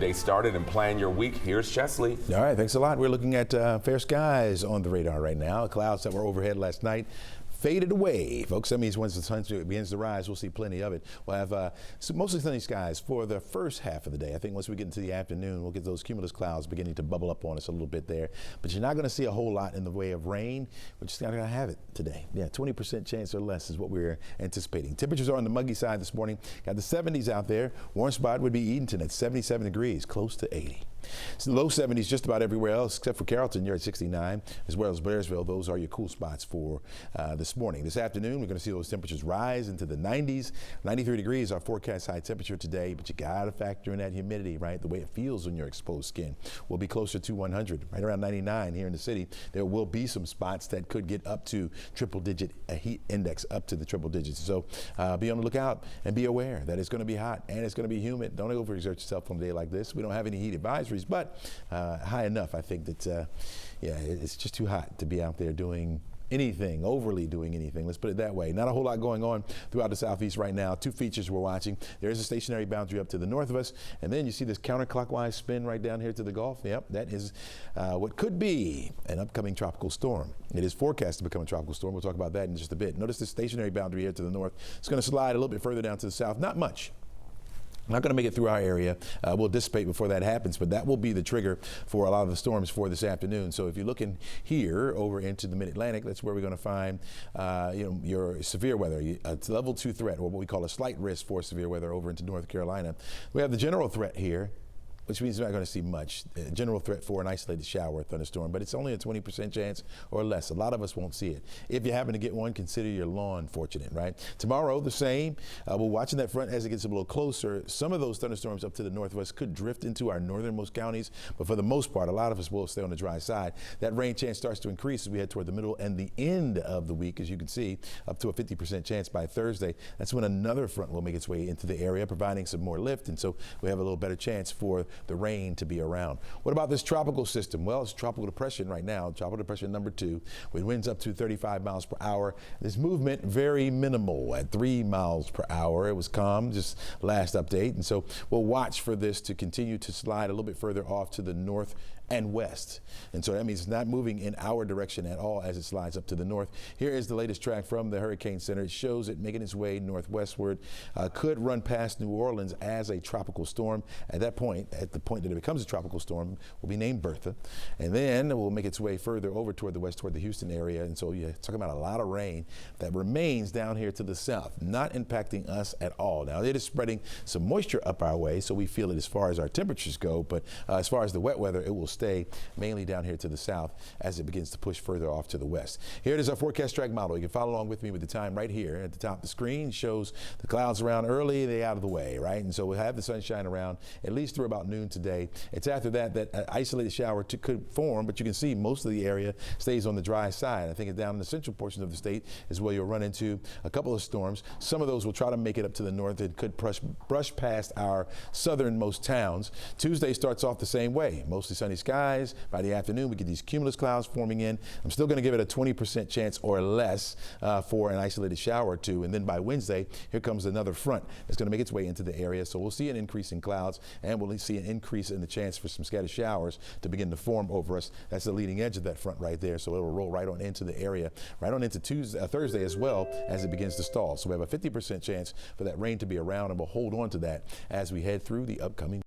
Day started and plan your week. Here's Chesley. All right, thanks a lot. We're looking at fair skies on the radar right now. Clouds that were overhead last night faded away, folks. That means once the sun begins to rise, we'll see plenty of it. We'll have mostly sunny skies for the first half of the day. I think once we get into the afternoon, we'll get those cumulus clouds beginning to bubble up on us a little bit there. But you're not going to see a whole lot in the way of rain. We're just not going to have it today. Yeah, 20% chance or less is what we're anticipating. Temperatures are on the muggy side this morning. Got the 70s out there. Warm spot would be Edenton at 77 degrees, close to 80. It's the low 70s just about everywhere else except for Carrollton. You're at 69, as well as Blairsville. Those are your cool spots for this morning. This afternoon, we're going to see those temperatures rise into the 90s. 93 degrees, our forecast high temperature today, but you got to factor in that humidity, right? The way it feels on your exposed skin will be closer to 100, right around 99 here in the city. There will be some spots that could get up to triple-digit heat index, up to the triple digits. So be on the lookout and be aware that it's going to be hot and it's going to be humid. Don't overexert yourself on a day like this. We don't have any heat advisories, but high enough, I think that, yeah, it's just too hot to be out there doing anything, overly doing anything. Let's put it that way. Not a whole lot going on throughout the southeast right now. Two features we're watching. There is a stationary boundary up to the north of us, and then you see this counterclockwise spin right down here to the Gulf. Yep, that is what could be an upcoming tropical storm. It is forecast to become a tropical storm. We'll talk about that in just a bit. Notice the stationary boundary here to the north. It's going to slide a little bit further down to the south. Not much. Not going to make it through our area. We'll dissipate before that happens, but that will be the trigger for a lot of the storms for this afternoon. So if you're looking here over into the mid-Atlantic, that's where we're going to find your severe weather. It's a level 2 threat, or what we call a slight risk for severe weather over into North Carolina. We have the general threat here, which means we're not going to see much. General threat for an isolated shower or thunderstorm, but it's only a 20% chance or less. A lot of us won't see it. If you happen to get one, consider your lawn fortunate, right? Tomorrow, the same. We're watching that front as it gets a little closer. Some of those thunderstorms up to the north of us could drift into our northernmost counties, but for the most part, a lot of us will stay on the dry side. That rain chance starts to increase as we head toward the middle and the end of the week, as you can see, up to a 50% chance by Thursday. That's when another front will make its way into the area, providing some more lift, and so we have a little better chance for the rain to be around. What about this tropical system? Well, it's tropical depression right now, tropical depression number 2, with winds up to 35 miles per hour. This movement very minimal at 3 miles per hour. It was calm just last update, and so we'll watch for this to continue to slide a little bit further off to the north and west. And so that means it's not moving in our direction at all as it slides up to the north. Here is the latest track from the Hurricane Center. It shows it making its way northwestward, could run past New Orleans as a tropical storm. At that point, at the point that it becomes a tropical storm, will be named Bertha. And then it will make its way further over toward the west, toward the Houston area. And so you're talking about a lot of rain that remains down here to the south, not impacting us at all. Now, it is spreading some moisture up our way, so we feel it as far as our temperatures go. But as far as the wet weather, it will stay mainly down here to the south as it begins to push further off to the west. Here it is, our forecast track model. You can follow along with me with the time right here at the top of the screen. It shows the clouds around early, they out of the way, right? And so we'll have the sunshine around at least through about noon today. It's after that that isolated shower could form, but you can see most of the area stays on the dry side. I think it's down in the central portion of the state is where you'll run into a couple of storms. Some of those will try to make it up to the north. It could brush past our southernmost towns. Tuesday starts off the same way, mostly sunny skies. By the afternoon, we get these cumulus clouds forming in. I'm still going to give it a 20% chance or less for an isolated shower or two. And then by Wednesday, here comes another front that's going to make its way into the area. So we'll see an increase in clouds, and we'll see an increase in the chance for some scattered showers to begin to form over us. That's the leading edge of that front right there. So it will roll right on into the area, right on into Thursday as well as it begins to stall. So we have a 50% chance for that rain to be around, and we'll hold on to that as we head through the upcoming